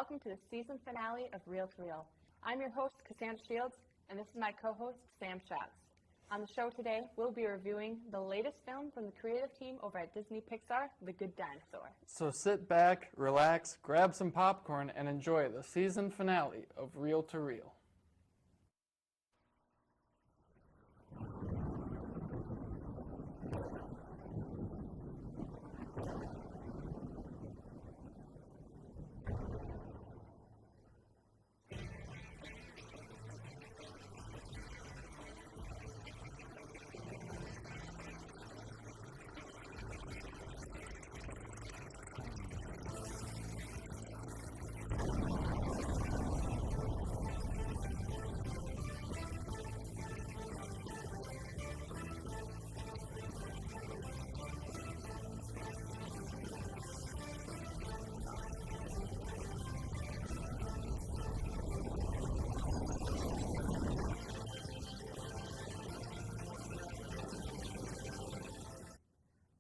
welcome to the season finale of Reel to Reel. I'm your host, Cassandra Shields, and this is my co-host, Sam Schatz. On the show today, we'll be reviewing the latest film from the creative team over at Disney Pixar, The Good Dinosaur. So sit back, relax, grab some popcorn, and enjoy the season finale of Reel to Reel.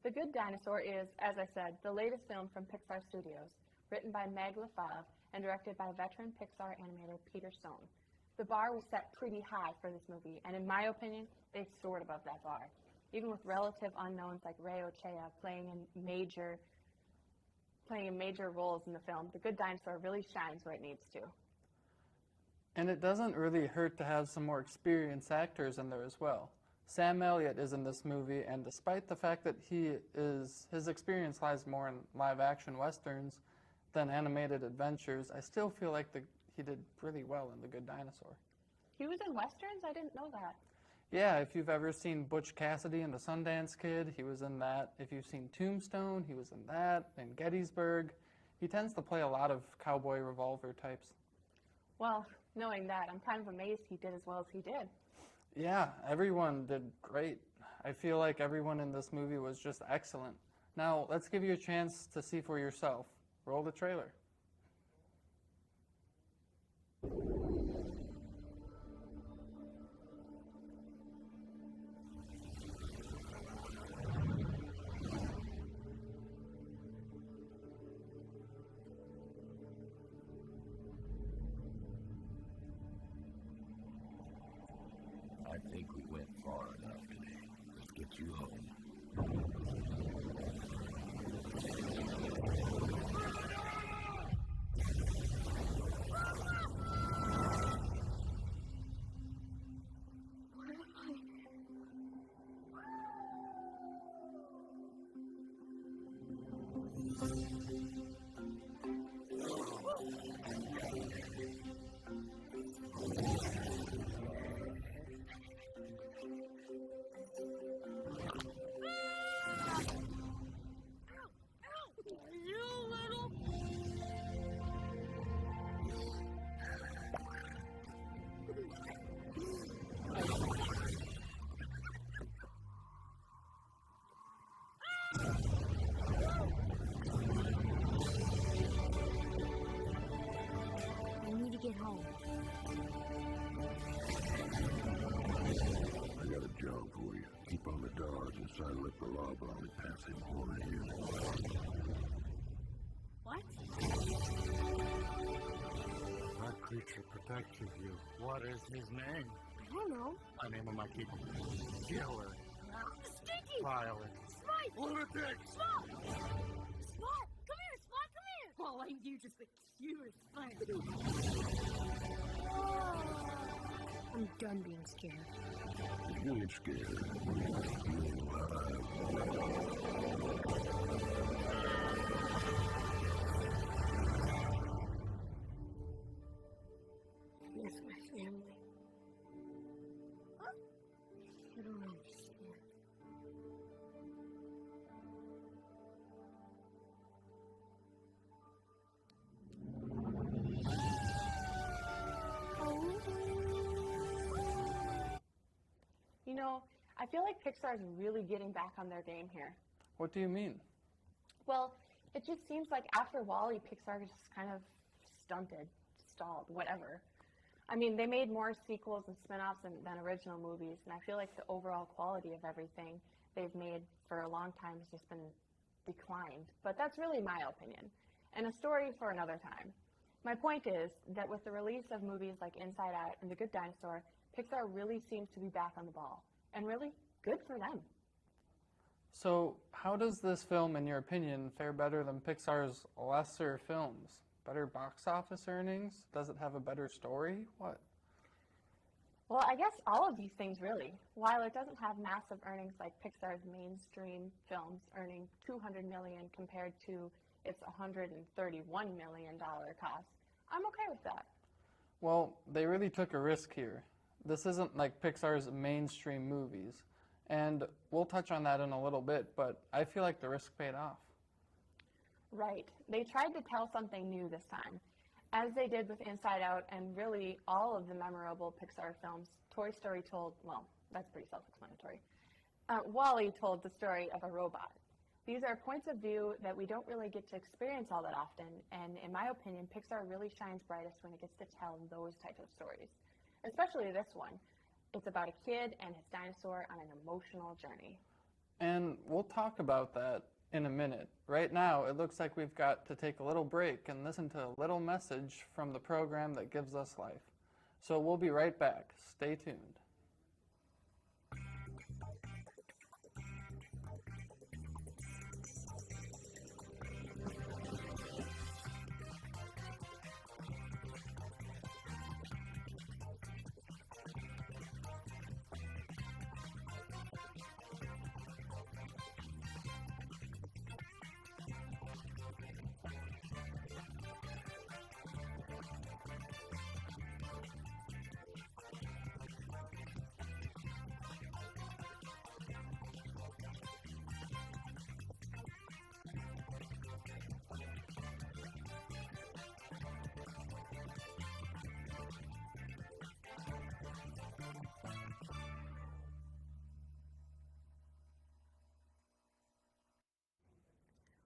The Good Dinosaur is, as I said, the latest film from Pixar Studios, written by Meg LaFave and directed by veteran Pixar animator Peter Sohn. The bar was set pretty high for this movie, and in my opinion, they soared above that bar. Even with relative unknowns like Ray Ochea playing major roles in the film, The Good Dinosaur really shines where it needs to. And it doesn't really hurt to have some more experienced actors in there as well. Sam Elliott is in this movie, and despite the fact that his experience lies more in live-action westerns than animated adventures, I still feel like he did really well in The Good Dinosaur. He was in westerns? I didn't know that. Yeah, if you've ever seen Butch Cassidy and the Sundance Kid, he was in that. If you've seen Tombstone, he was in that. In Gettysburg, he tends to play a lot of cowboy revolver types. Well, knowing that, I'm kind of amazed he did as well as he did. Yeah, everyone did great. I feel like everyone in this movie was just excellent. Now, let's give you a chance to see for yourself. Roll the trailer. I think we went far enough today. Let's get you home. Where am I? You little... I need to get home. I got a job for you. Keep on the guards and saddle up the lava on the passing Horn Hill. What? That creature protected you. What is his name? I don't know. I name him my keeper. Killer. Stinky! Violent. Spike! Lunatic! Spot! Spot! Come here, Spot! Come here! Oh, ain't you just the cutest thing? I'm done being scared. You ain't scared. You ain't alive. I miss my family. You don't understand. You know, I feel like Pixar is really getting back on their game here. What do you mean? Well, it just seems like after WALL-E, Pixar just kind of stalled, whatever. I mean, they made more sequels and spin-offs than original movies, and I feel like the overall quality of everything they've made for a long time has just been declined. But that's really my opinion, and a story for another time. My point is that with the release of movies like Inside Out and The Good Dinosaur, Pixar really seems to be back on the ball. And really, good for them. So, how does this film, in your opinion, fare better than Pixar's lesser films? Better box office earnings? Does it have a better story? What? Well, I guess all of these things really. While it doesn't have massive earnings like Pixar's mainstream films earning $200 million compared to its $131 million cost, I'm okay with that. Well, they really took a risk here. This isn't like Pixar's mainstream movies. And we'll touch on that in a little bit, but I feel like the risk paid off. Right. They tried to tell something new this time. As they did with Inside Out and really all of the memorable Pixar films, Toy Story told, well, that's pretty self-explanatory. WALL-E told the story of a robot. These are points of view that we don't really get to experience all that often, and in my opinion, Pixar really shines brightest when it gets to tell those types of stories, especially this one. It's about a kid and his dinosaur on an emotional journey. And we'll talk about that in a minute. Right now, it looks like we've got to take a little break and listen to a little message from the program that gives us life. So we'll be right back. Stay tuned.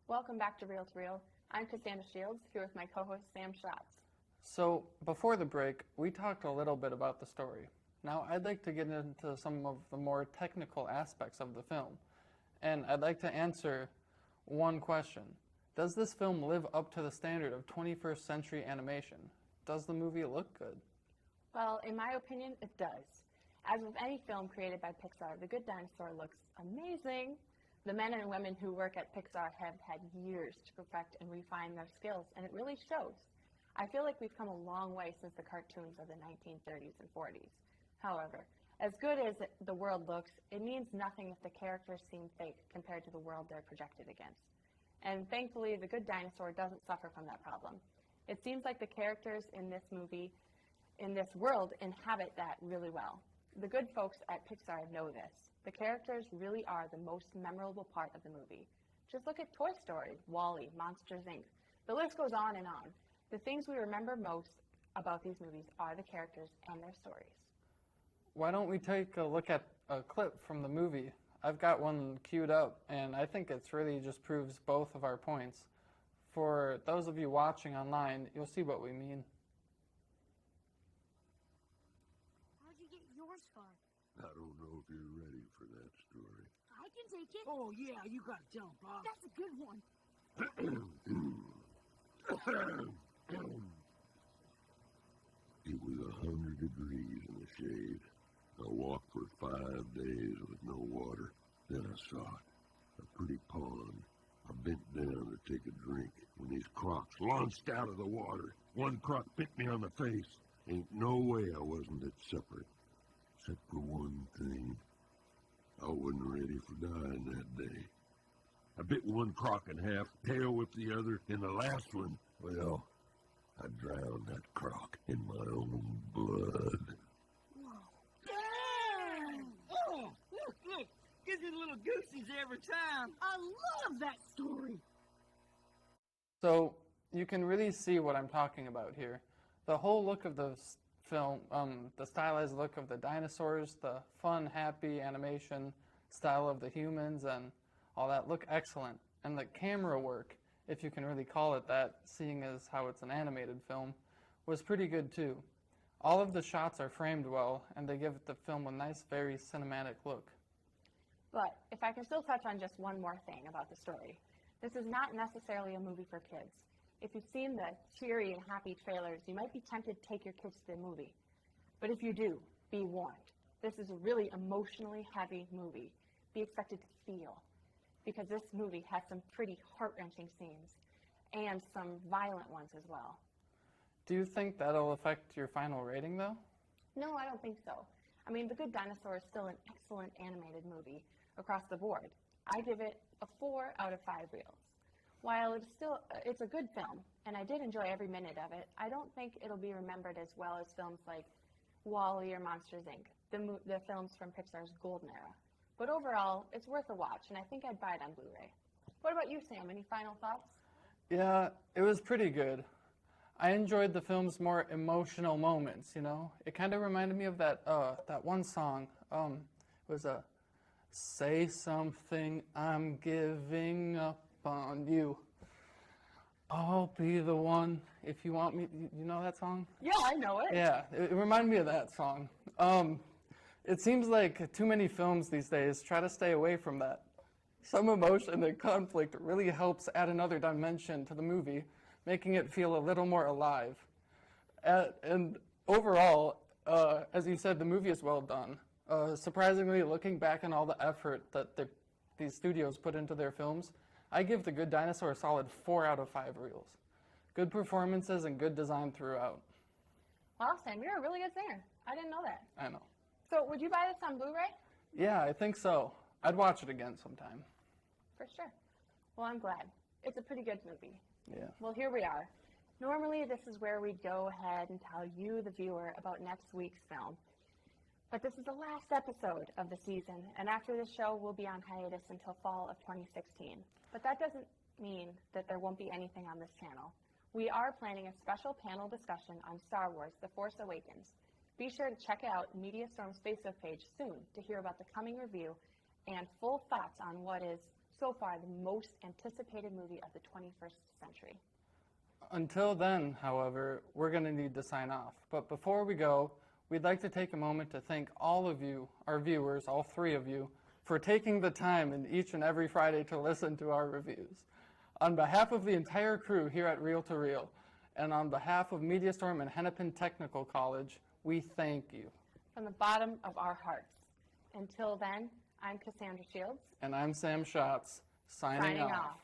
Welcome back to Reel. I'm Cassandra Shields, here with my co-host Sam Schatz. So, before the break, we talked a little bit about the story. Now, I'd like to get into some of the more technical aspects of the film. And I'd like to answer one question. Does this film live up to the standard of 21st century animation? Does the movie look good? Well, in my opinion, it does. As with any film created by Pixar, The Good Dinosaur looks amazing. The men and women who work at Pixar have had years to perfect and refine their skills, and it really shows. I feel like we've come a long way since the cartoons of the 1930s and 40s. However, as good as the world looks, it means nothing if the characters seem fake compared to the world they're projected against. And thankfully, The Good Dinosaur doesn't suffer from that problem. It seems like the characters in this movie, in this world, inhabit that really well. The good folks at Pixar know this. The characters really are the most memorable part of the movie. Just look at Toy Story, WALL-E, Monsters, Inc. The list goes on and on. The things we remember most about these movies are the characters and their stories. Why don't we take a look at a clip from the movie? I've got one queued up, and I think it's really just proves both of our points. For those of you watching online, you'll see what we mean. How'd you get your scar? I don't know if you're ready for that story. I can take it. Oh, yeah, you gotta tell him, Bob. That's a good one. It was 100 degrees in the shade. I walked for 5 days with no water. Then I saw it, a pretty pond. I bent down to take a drink when these crocs launched out of the water. One croc bit me on the face. Ain't no way I wasn't at supper. Except for one thing. I wasn't ready for dying that day. I bit one croc in half, tail whipped the other, and the last one, well, I drowned that croc in my own blood. Dang! Oh, look, gives me little goosies every time. I love that story. So you can really see what I'm talking about here. The whole look of the film, the stylized look of the dinosaurs, the fun, happy animation style of the humans, and all that look excellent. And the camera work, if you can really call it that, seeing as how it's an animated film, was pretty good too. All of the shots are framed well, and they give the film a nice, very cinematic look. But if I can still touch on just one more thing about the story. This is not necessarily a movie for kids. If you've seen the cheery and happy trailers, you might be tempted to take your kids to the movie. But if you do, be warned. This is a really emotionally heavy movie. Be expected to feel, because this movie has some pretty heart-wrenching scenes and some violent ones as well. Do you think that'll affect your final rating, though? No, I don't think so. I mean, The Good Dinosaur is still an excellent animated movie across the board. I give it a 4 out of 5 reels. While it's a good film, and I did enjoy every minute of it, I don't think it'll be remembered as well as films like WALL-E or Monsters, Inc., the films from Pixar's golden era. But overall, it's worth a watch, and I think I'd buy it on Blu-ray. What about you, Sam? Any final thoughts? Yeah, it was pretty good. I enjoyed the film's more emotional moments, you know? It kind of reminded me of that one song. It was a Say Something, I'm Giving Up on You. I'll be the one if you want me. You know that song? Yeah, I know it. Yeah, it reminded me of that song. It seems like too many films these days try to stay away from that. Some emotion and conflict really helps add another dimension to the movie, making it feel a little more alive. And overall, as you said, the movie is well done. Surprisingly, looking back on all the effort that these studios put into their films, I give The Good Dinosaur a solid 4 out of 5 reels. Good performances and good design throughout. Wow, Sam, you're a really good singer. I didn't know that. I know. So would you buy this on Blu-ray? Yeah, I think so. I'd watch it again sometime. For sure. Well, I'm glad. It's a pretty good movie. Yeah. Well, here we are. Normally, this is where we go ahead and tell you, the viewer, about next week's film. But this is the last episode of the season, and after this show, we'll be on hiatus until fall of 2016. But that doesn't mean that there won't be anything on this channel. We are planning a special panel discussion on Star Wars: The Force Awakens. Be sure to check out MediaStorm's Facebook page soon to hear about the coming review and full thoughts on what is, so far, the most anticipated movie of the 21st century. Until then, however, we're going to need to sign off. But before we go, we'd like to take a moment to thank all of you, our viewers, all 3 of you, for taking the time in each and every Friday to listen to our reviews. On behalf of the entire crew here at Reel to Reel, and on behalf of MediaStorm and Hennepin Technical College, we thank you. From the bottom of our hearts. Until then, I'm Cassandra Shields. And I'm Sam Schatz, signing off.